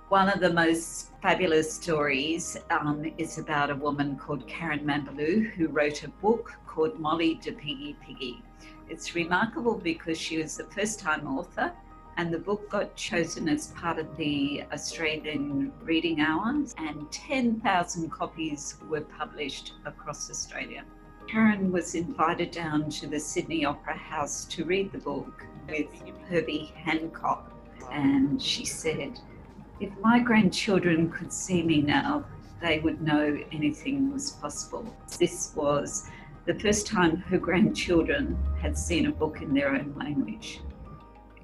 One of the most fabulous stories is about a woman called Karen Mambaloo who wrote a book called Molly de Piggy Piggy. It's remarkable because she was the first-time author, and the book got chosen as part of the Australian Reading Hours, and 10,000 copies were published across Australia. Karen was invited down to the Sydney Opera House to read the book with Herbie Hancock, and she said, "If my grandchildren could see me now, they would know anything was possible." This was the first time her grandchildren had seen a book in their own language.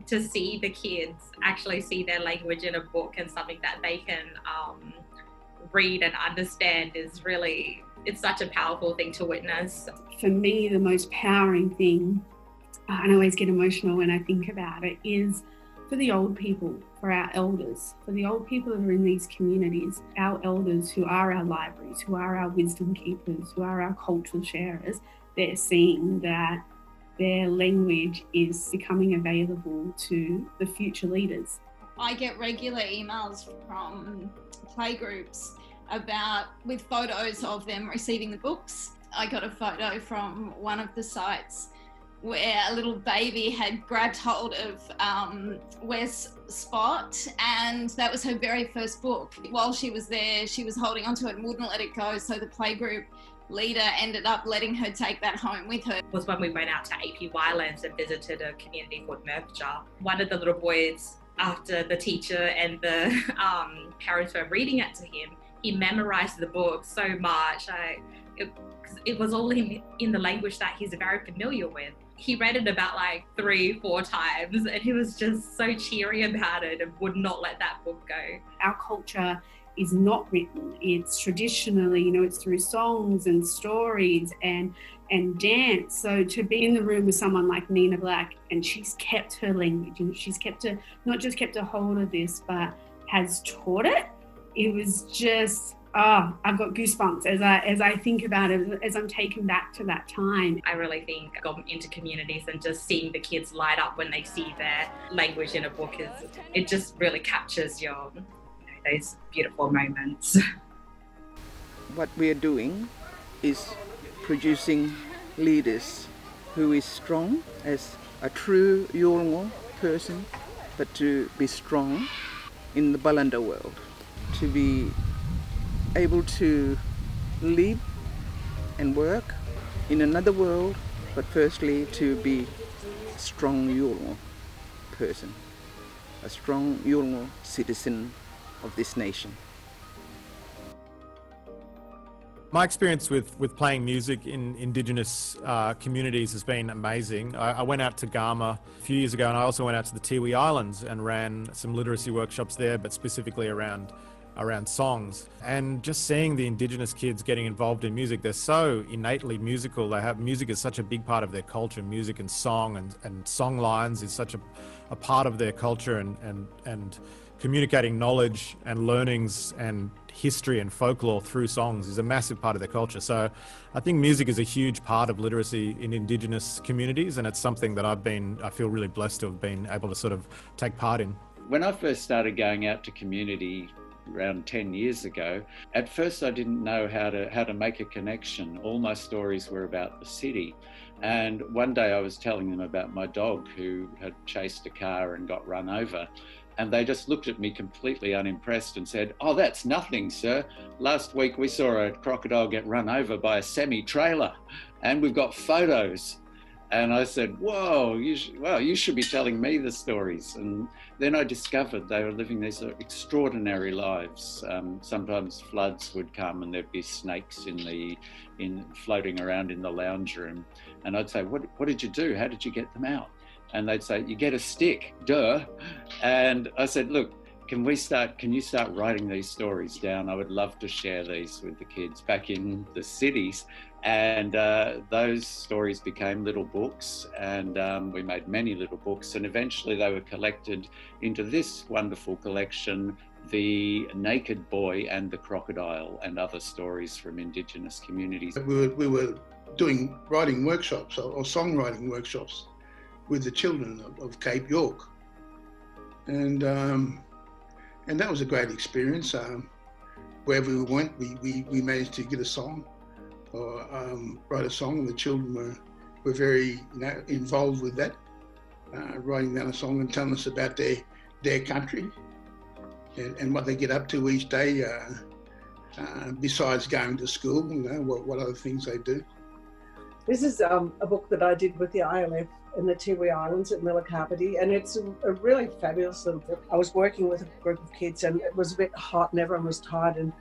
To see the kids actually see their language in a book and something that they can read and understand is really, it's such a powerful thing to witness. For me, the most powering thing, and I always get emotional when I think about it, is for the old people, for our elders, for the old people who are in these communities, our elders who are our libraries, who are our wisdom keepers, who are our cultural sharers. They're seeing that their language is becoming available to the future leaders. I get regular emails from playgroups with photos of them receiving the books. I got a photo from one of the sites where a little baby had grabbed hold of Wes Spot, and that was her very first book. While she was there, she was holding onto it and wouldn't let it go, so the playgroup leader ended up letting her take that home with her. It was when we went out to AP Wirelands and visited a community called Murpjar. One of the little boys, after the teacher and the parents were reading it to him, he memorized the book so much. It was all in the language that he's very familiar with. He read it about like 3-4 times, and he was just so cheery about it and would not let that book go. Our culture is not written. It's traditionally, it's through songs and stories and dance. So to be in the room with someone like Nina Black, and she's kept her language, and she's not just kept a hold of this, but has taught it. It was just, I've got goosebumps as I think about it, as I'm taken back to that time. I really think going into communities and just seeing the kids light up when they see their language in a book, it just really captures those beautiful moments. What we are doing is producing leaders who is strong as a true Yolngu person, but to be strong in the Balanda world, to be able to live and work in another world, but firstly to be a strong Yolngu person, a strong Yolngu citizen of this nation. My experience with playing music in Indigenous communities has been amazing. I went out to Gama a few years ago, and I also went out to the Tiwi Islands and ran some literacy workshops there, but specifically around songs. And just seeing the Indigenous kids getting involved in music, they're so innately musical. Music is such a big part of their culture. Music and song and song lines is such a part of their culture, and communicating knowledge and learnings and history and folklore through songs is a massive part of their culture. So I think music is a huge part of literacy in Indigenous communities, and it's something that I feel really blessed to have been able to sort of take part in. When I first started going out to community around 10 years ago, at first I didn't know how to make a connection. All my stories were about the city. And one day I was telling them about my dog who had chased a car and got run over. And they just looked at me completely unimpressed and said, "Oh, that's nothing, sir. Last week we saw a crocodile get run over by a semi-trailer, and we've got photos." And I said, "Whoa, you should be telling me the stories." And then I discovered they were living these extraordinary lives. Sometimes floods would come and there'd be snakes floating around in the lounge room. And I'd say, what did you do? How did you get them out? And they'd say, "You get a stick, duh." And I said, "Look, can you start writing these stories down? I would love to share these with the kids back in the cities." And those stories became little books, and we made many little books, and eventually they were collected into this wonderful collection, The Naked Boy and the Crocodile, and other stories from Indigenous communities. We were doing writing workshops or songwriting workshops with the children of Cape York. And And that was a great experience. Wherever we went, we managed to get a song or write a song, and the children were very involved with that, writing down a song and telling us about their country and what they get up to each day, besides going to school, what other things they do. This is a book that I did with the ILF in the Tiwi Islands at Milikapiti, and it's a really fabulous little book. I was working with a group of kids, and it was a bit hot and everyone was tired, and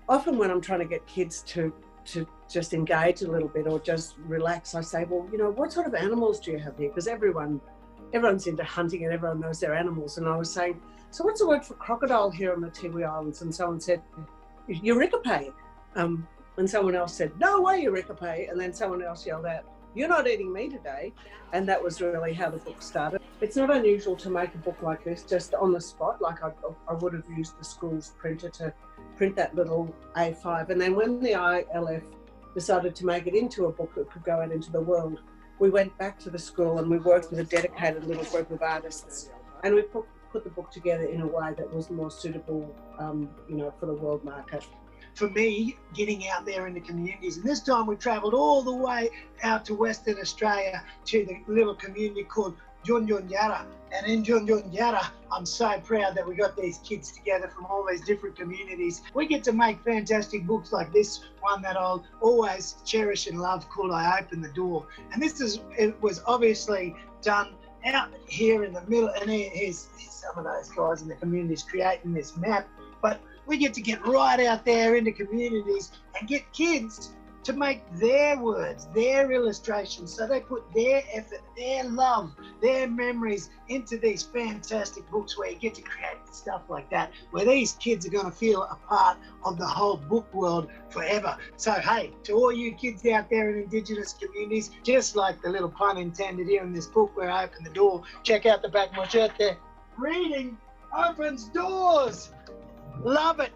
often when I'm trying to get kids to just engage a little bit or just relax, I say, well, what sort of animals do you have here? Because everyone's into hunting and everyone knows their animals. And I was saying, so what's the word for crocodile here on the Tiwi Islands? And someone said, Eurekape. And someone else said, no way, Eurekape. And then someone else yelled out, you're not eating me today. And that was really how the book started. It's not unusual to make a book like this just on the spot, like I would have used the school's printer to print that little A5. And then when the ILF decided to make it into a book that could go out into the world, we went back to the school and we worked with a dedicated little group of artists. And we put the book together in a way that was more suitable, for the world market. For me, getting out there in the communities, and this time we travelled all the way out to Western Australia to the little community called Junjunyara. And in Junjunyara, I'm so proud that we got these kids together from all these different communities. We get to make fantastic books like this one that I'll always cherish and love, called I Open the Door. And it was obviously done out here in the middle, and here's some of those guys in the communities creating this map. But we get to get right out there into communities and get kids to make their words, their illustrations. So they put their effort, their love, their memories into these fantastic books where you get to create stuff like that, where these kids are going to feel a part of the whole book world forever. So, hey, to all you kids out there in Indigenous communities, just like the little pun intended here in this book where I open the door, check out the back of my shirt there. Reading opens doors. Love it.